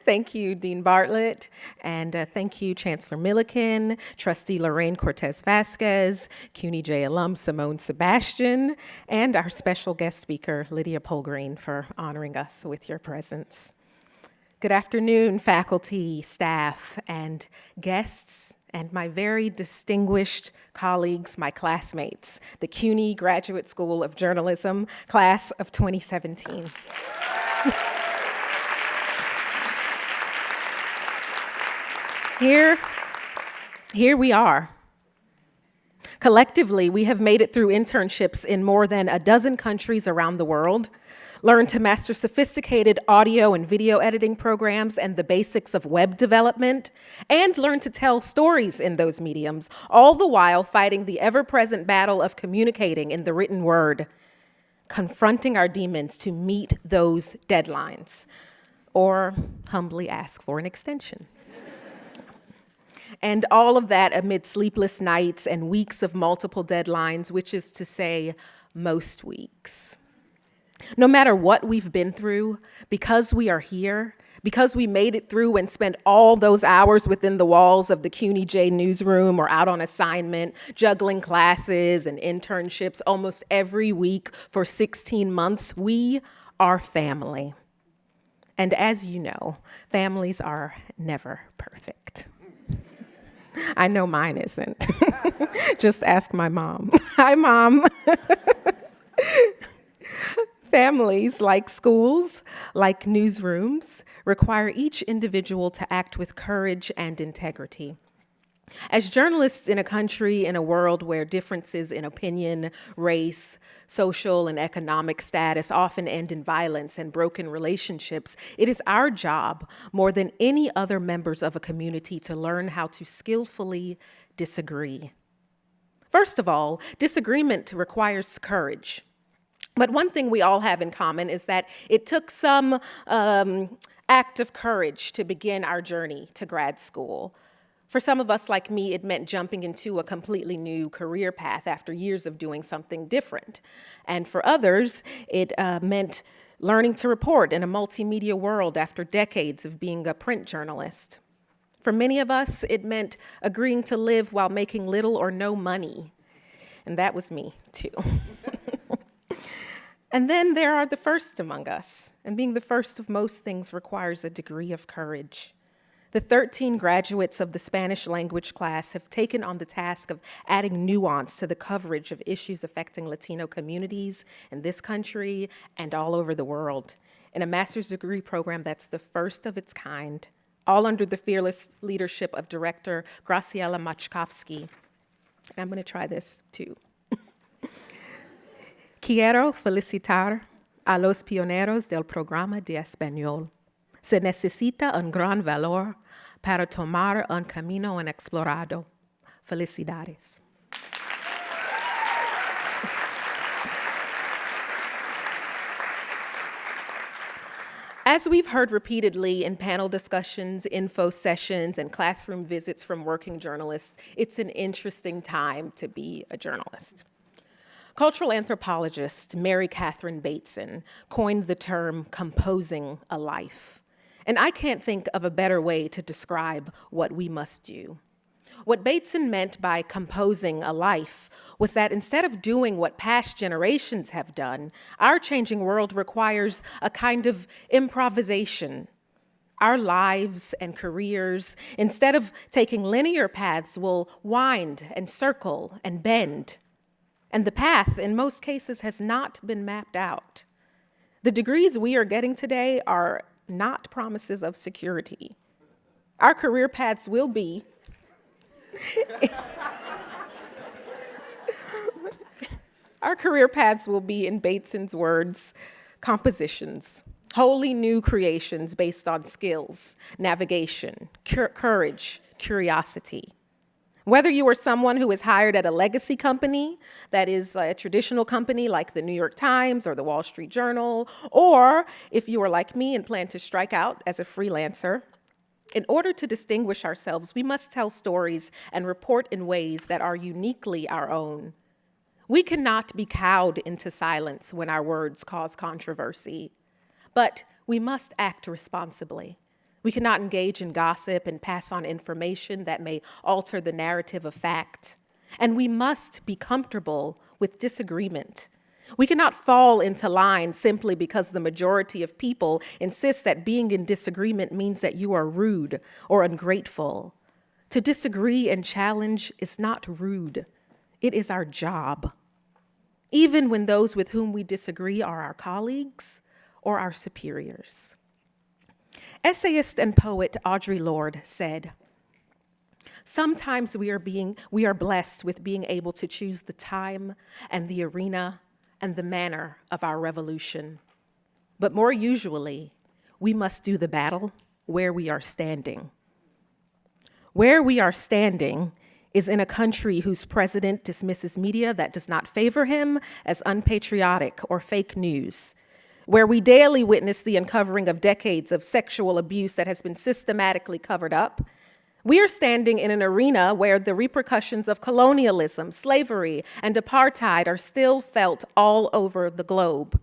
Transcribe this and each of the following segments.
Thank you, Dean Bartlett, and thank you, Chancellor Milliken, Trustee Lorraine Cortez Vasquez, CUNY J alum Simone Sebastian, and our special guest speaker, Lydia Polgreen, for honoring us with your presence. Good afternoon, faculty, staff, and guests, and my very distinguished colleagues, my classmates, the CUNY Graduate School of Journalism, class of 2017. Here we are. Collectively, we have made it through internships in more than a dozen countries around the world, learned to master sophisticated audio and video editing programs and the basics of web development, and learned to tell stories in those mediums, all the while fighting the ever-present battle of communicating in the written word, confronting our demons to meet those deadlines, or humbly ask for an extension. And all of that amid sleepless nights and weeks of multiple deadlines, which is to say, most weeks. No matter what we've been through, because we are here, because we made it through and spent all those hours within the walls of the CUNY J newsroom or out on assignment, juggling classes and internships almost every week for 16 months, we are family. And as you know, families are never perfect. I know mine isn't. Just ask my mom. Hi, Mom. Families, like schools, like newsrooms, require each individual to act with courage and integrity. As journalists in a country, in a world where differences in opinion, race, social and economic status often end in violence and broken relationships, it is our job, more than any other members of a community, to learn how to skillfully disagree. First of all, disagreement requires courage. But one thing we all have in common is that it took some act of courage to begin our journey to grad school. For some of us, like me, it meant jumping into a completely new career path after years of doing something different. And for others, it meant learning to report in a multimedia world after decades of being a print journalist. For many of us, it meant agreeing to live while making little or no money. And that was me, too. And then there are the first among us, and being the first of most things requires a degree of courage. The 13 graduates of the Spanish language class have taken on the task of adding nuance to the coverage of issues affecting Latino communities in this country and all over the world, in a master's degree program that's the first of its kind, all under the fearless leadership of director Graciela Machkovsky. And I'm going to try this too. Quiero felicitar a los pioneros del programa de español. Se necesita un gran valor para tomar un camino inexplorado. Felicidades. As we've heard repeatedly in panel discussions, info sessions, and classroom visits from working journalists, it's an interesting time to be a journalist. Cultural anthropologist Mary Catherine Bateson coined the term composing a life. And I can't think of a better way to describe what we must do. What Bateson meant by composing a life was that instead of doing what past generations have done, our changing world requires a kind of improvisation. Our lives and careers, instead of taking linear paths, will wind and circle and bend. And the path, in most cases, has not been mapped out. The degrees we are getting today are not promises of security. Our career paths will be in Bateson's words, compositions, wholly new creations based on skills, navigation, courage, curiosity. Whether you are someone who is hired at a legacy company, that is a traditional company like the New York Times or the Wall Street Journal, or if you are like me and plan to strike out as a freelancer, in order to distinguish ourselves, we must tell stories and report in ways that are uniquely our own. We cannot be cowed into silence when our words cause controversy, but we must act responsibly. We cannot engage in gossip and pass on information that may alter the narrative of fact. And we must be comfortable with disagreement. We cannot fall into line simply because the majority of people insist that being in disagreement means that you are rude or ungrateful. To disagree and challenge is not rude. It is our job. Even when those with whom we disagree are our colleagues or our superiors. Essayist and poet Audre Lorde said, "Sometimes we are blessed with being able to choose the time and the arena and the manner of our revolution. But more usually, we must do the battle where we are standing. Where we are standing is in a country whose president dismisses media that does not favor him as unpatriotic or fake news, where we daily witness the uncovering of decades of sexual abuse that has been systematically covered up. We are standing in an arena where the repercussions of colonialism, slavery, and apartheid are still felt all over the globe.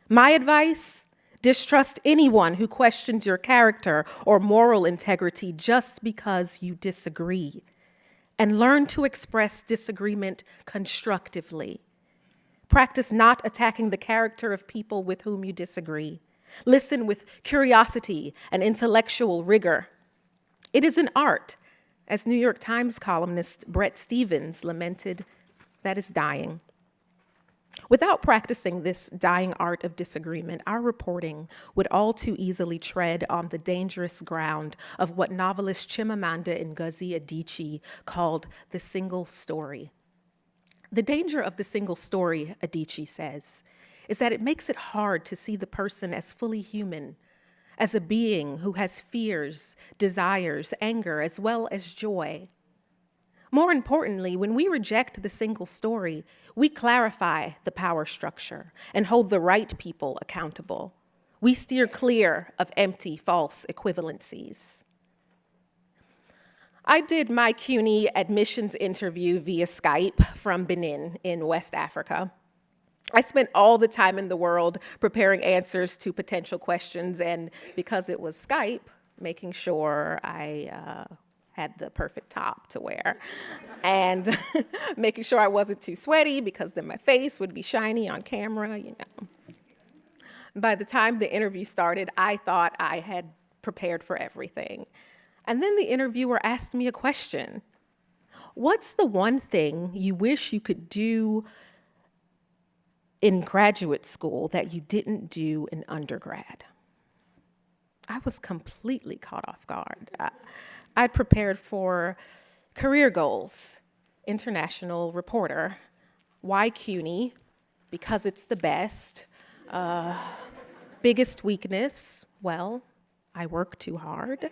My advice: distrust anyone who questions your character or moral integrity just because you disagree, and learn to express disagreement constructively. Practice not attacking the character of people with whom you disagree. Listen with curiosity and intellectual rigor. It is an art, as New York Times columnist Bret Stephens lamented, that is dying. Without practicing this dying art of disagreement, our reporting would all too easily tread on the dangerous ground of what novelist Chimamanda Ngozi Adichie called the single story. The danger of the single story, Adichie says, is that it makes it hard to see the person as fully human, as a being who has fears, desires, anger, as well as joy. More importantly, when we reject the single story, we clarify the power structure and hold the right people accountable. We steer clear of empty, false equivalencies. I did my CUNY admissions interview via Skype from Benin in West Africa. I spent all the time in the world preparing answers to potential questions, and because it was Skype, making sure I had the perfect top to wear, and making sure I wasn't too sweaty because then my face would be shiny on camera, you know. By the time the interview started, I thought I had prepared for everything. And then the interviewer asked me a question. What's the one thing you wish you could do in graduate school that you didn't do in undergrad? I was completely caught off guard. I'd prepared for career goals, international reporter, why CUNY, because it's the best, biggest weakness, well, I work too hard.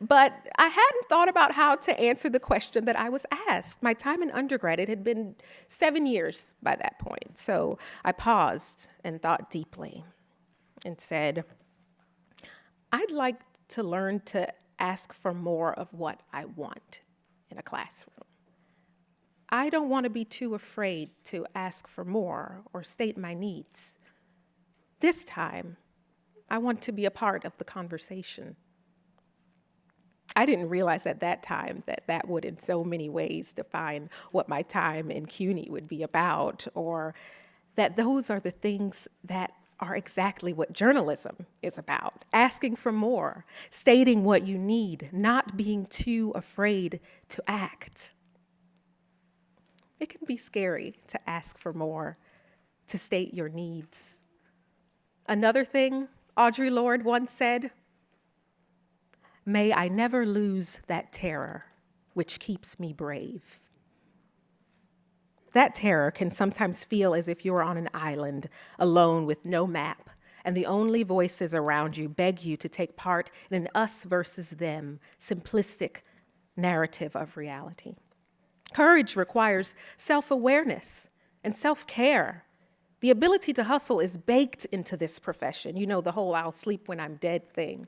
But I hadn't thought about how to answer the question that I was asked. My time in undergrad, it had been 7 years by that point. So I paused and thought deeply and said, I'd like to learn to ask for more of what I want in a classroom. I don't want to be too afraid to ask for more or state my needs. This time, I want to be a part of the conversation. I didn't realize at that time that that would in so many ways define what my time in CUNY would be about, or that those are the things that are exactly what journalism is about: asking for more, stating what you need, not being too afraid to act. It can be scary to ask for more, to state your needs. Another thing Audre Lorde once said, "May I never lose that terror which keeps me brave." That terror can sometimes feel as if you're on an island, alone with no map, and the only voices around you beg you to take part in an us versus them, simplistic narrative of reality. Courage requires self-awareness and self-care. The ability to hustle is baked into this profession. You know, the whole "I'll sleep when I'm dead" thing.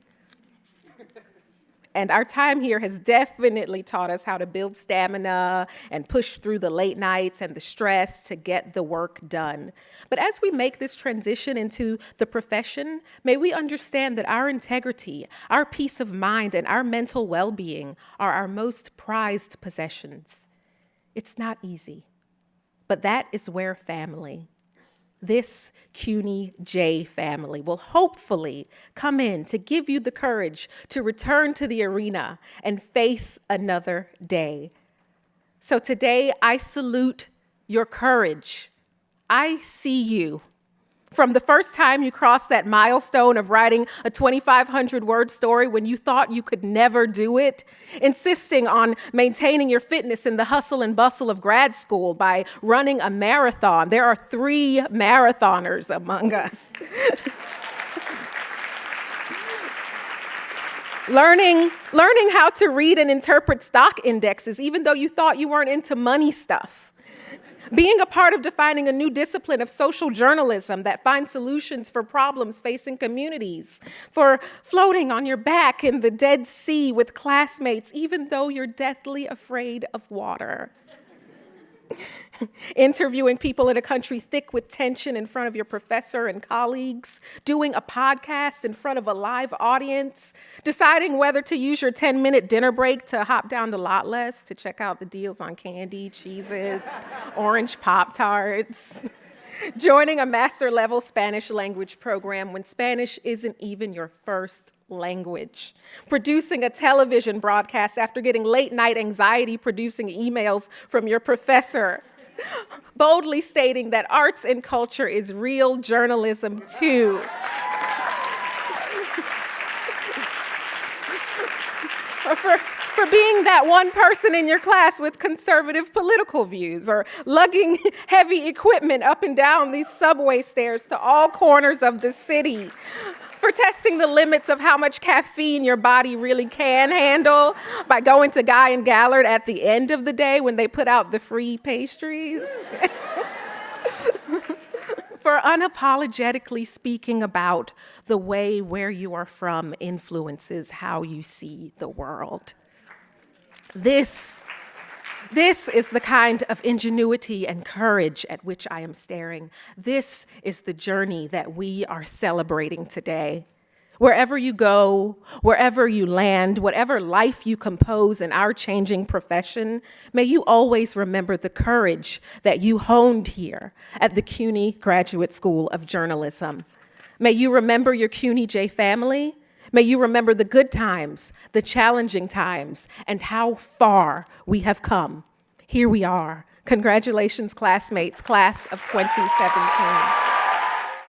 And our time here has definitely taught us how to build stamina and push through the late nights and the stress to get the work done. But as we make this transition into the profession, may we understand that our integrity, our peace of mind, and our mental well-being are our most prized possessions. It's not easy, but that is where family, this CUNY J family, will hopefully come in to give you the courage to return to the arena and face another day. So today, I salute your courage. I see you. From the first time you crossed that milestone of writing a 2,500-word story when you thought you could never do it, insisting on maintaining your fitness in the hustle and bustle of grad school by running a marathon. There are 3 marathoners among us. Learning how to read and interpret stock indexes, even though you thought you weren't into money stuff. Being a part of defining a new discipline of social journalism that finds solutions for problems facing communities, for floating on your back in the Dead Sea with classmates, even though you're deathly afraid of water. Interviewing people in a country thick with tension in front of your professor and colleagues, doing a podcast in front of a live audience, deciding whether to use your 10-minute dinner break to hop down to Lot Less to check out the deals on candy, Cheez-Its, orange Pop-Tarts, joining a master-level Spanish language program when Spanish isn't even your first language, producing a television broadcast after getting late-night anxiety producing emails from your professor, boldly stating that arts and culture is real journalism too. Or for being that one person in your class with conservative political views, or lugging heavy equipment up and down these subway stairs to all corners of the city, for testing the limits of how much caffeine your body really can handle by going to Guy and Gallard at the end of the day when they put out the free pastries. For unapologetically speaking about the way where you are from influences how you see the world. This is the kind of ingenuity and courage at which I am staring. This is the journey that we are celebrating today. Wherever you go, wherever you land, whatever life you compose in our changing profession, may you always remember the courage that you honed here at the CUNY Graduate School of Journalism. May you remember your CUNY J family. May you remember the good times, the challenging times, and how far we have come. Here we are. Congratulations, classmates, class of 2017.